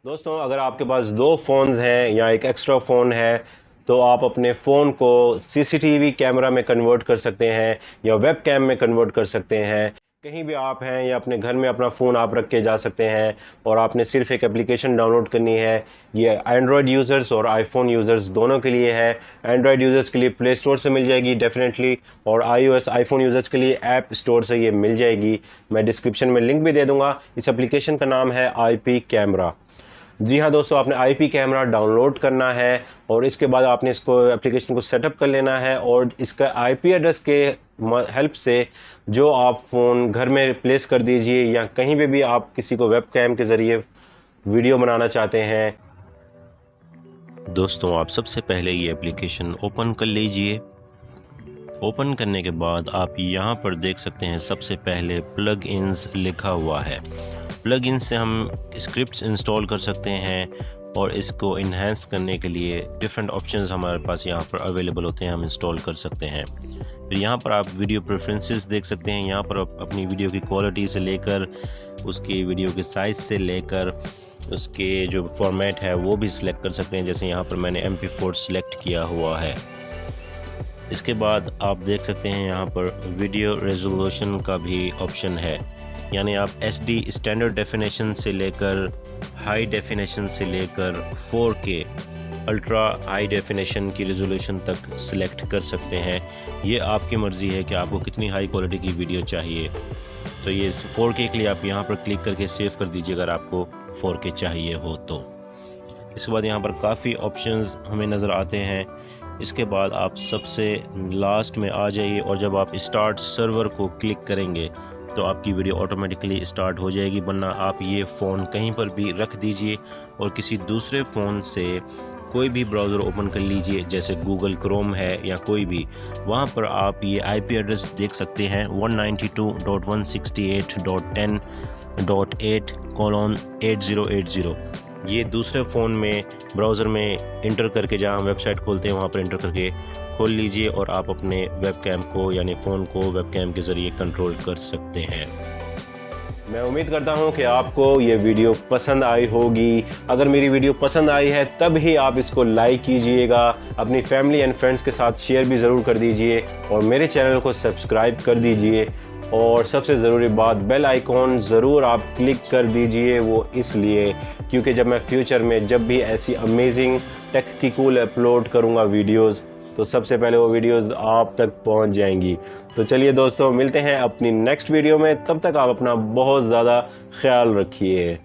दोस्तों, अगर आपके पास दो फ़ोन्स हैं या एक एक्स्ट्रा फ़ोन है तो आप अपने फ़ोन को सीसीटीवी कैमरा में कन्वर्ट कर सकते हैं या वेब कैम में कन्वर्ट कर सकते हैं। कहीं भी आप हैं या अपने घर में अपना फ़ोन आप रख के जा सकते हैं और आपने सिर्फ एक एप्लीकेशन डाउनलोड करनी है। ये एंड्रॉयड यूज़र्स और आईफोन यूज़र्स दोनों के लिए है। एंड्रॉयड यूज़र्स के लिए प्ले स्टोर से मिल जाएगी डेफिनेटली, और आईफोन यूज़र्स के लिए ऐप स्टोर से ये मिल जाएगी। मैं डिस्क्रिप्शन में लिंक भी दे दूँगा। इस एप्लीकेशन का नाम है IP कैमरा। जी हाँ दोस्तों, आपने IP कैमरा डाउनलोड करना है और इसके बाद आपने इसको एप्लीकेशन को सेटअप कर लेना है और इसका IP एड्रेस के हेल्प से जो आप फ़ोन घर में प्लेस कर दीजिए या कहीं पे भी आप किसी को वेब कैम के ज़रिए वीडियो बनाना चाहते हैं। दोस्तों, आप सबसे पहले ये एप्लीकेशन ओपन कर लीजिए। ओपन करने के बाद आप यहाँ पर देख सकते हैं सबसे पहले प्लग इन्स लिखा हुआ है। प्लग इन से हम स्क्रिप्ट्स इंस्टॉल कर सकते हैं और इसको इन्हेंस करने के लिए डिफरेंट ऑप्शंस हमारे पास यहाँ पर अवेलेबल होते हैं, हम इंस्टॉल कर सकते हैं। फिर यहाँ पर आप वीडियो प्रेफरेंसेस देख सकते हैं। यहाँ पर आप अपनी वीडियो की क्वालिटी से लेकर उसकी वीडियो के साइज़ से लेकर उसके जो फॉर्मेट है वो भी सिलेक्ट कर सकते हैं। जैसे यहाँ पर मैंने MP4 सिलेक्ट किया हुआ है। इसके बाद आप देख सकते हैं यहाँ पर वीडियो रेजोल्यूशन का भी ऑप्शन है, यानी आप SD स्टैंडर्ड डेफिनेशन से लेकर हाई डेफिनेशन से लेकर 4K अल्ट्रा हाई डेफिनेशन की रेजोल्यूशन तक सिलेक्ट कर सकते हैं। ये आपकी मर्ज़ी है कि आपको कितनी हाई क्वालिटी की वीडियो चाहिए। तो ये 4K के लिए आप यहाँ पर क्लिक करके सेव कर दीजिए अगर आपको 4K चाहिए हो तो। इसके बाद यहाँ पर काफ़ी ऑप्शंस हमें नज़र आते हैं। इसके बाद आप सबसे लास्ट में आ जाइए और जब आप स्टार्ट सर्वर को क्लिक करेंगे तो आपकी वीडियो ऑटोमेटिकली स्टार्ट हो जाएगी। वरना आप ये फ़ोन कहीं पर भी रख दीजिए और किसी दूसरे फ़ोन से कोई भी ब्राउज़र ओपन कर लीजिए, जैसे गूगल क्रोम है या कोई भी, वहाँ पर आप ये IP एड्रेस देख सकते हैं 192.168.10.8/8080। ये दूसरे फ़ोन में ब्राउज़र में इंटर करके, जहाँ वेबसाइट खोलते हैं वहाँ पर इंटर करके खोल लीजिए और आप अपने वेब कैम को यानी फ़ोन को वेब कैम के ज़रिए कंट्रोल कर सकते हैं। मैं उम्मीद करता हूँ कि आपको ये वीडियो पसंद आई होगी। अगर मेरी वीडियो पसंद आई है तब ही आप इसको लाइक कीजिएगा, अपनी फैमिली एंड फ्रेंड्स के साथ शेयर भी ज़रूर कर दीजिए और मेरे चैनल को सब्सक्राइब कर दीजिए। और सबसे ज़रूरी बात, बेल आइकॉन ज़रूर आप क्लिक कर दीजिए। वो इसलिए क्योंकि जब मैं फ्यूचर में जब भी ऐसी अमेजिंग टेक की कूल अपलोड करूँगा वीडियोज़, तो सबसे पहले वो वीडियोस आप तक पहुंच जाएंगी। तो चलिए दोस्तों, मिलते हैं अपनी नेक्स्ट वीडियो में। तब तक आप अपना बहुत ज़्यादा ख्याल रखिए।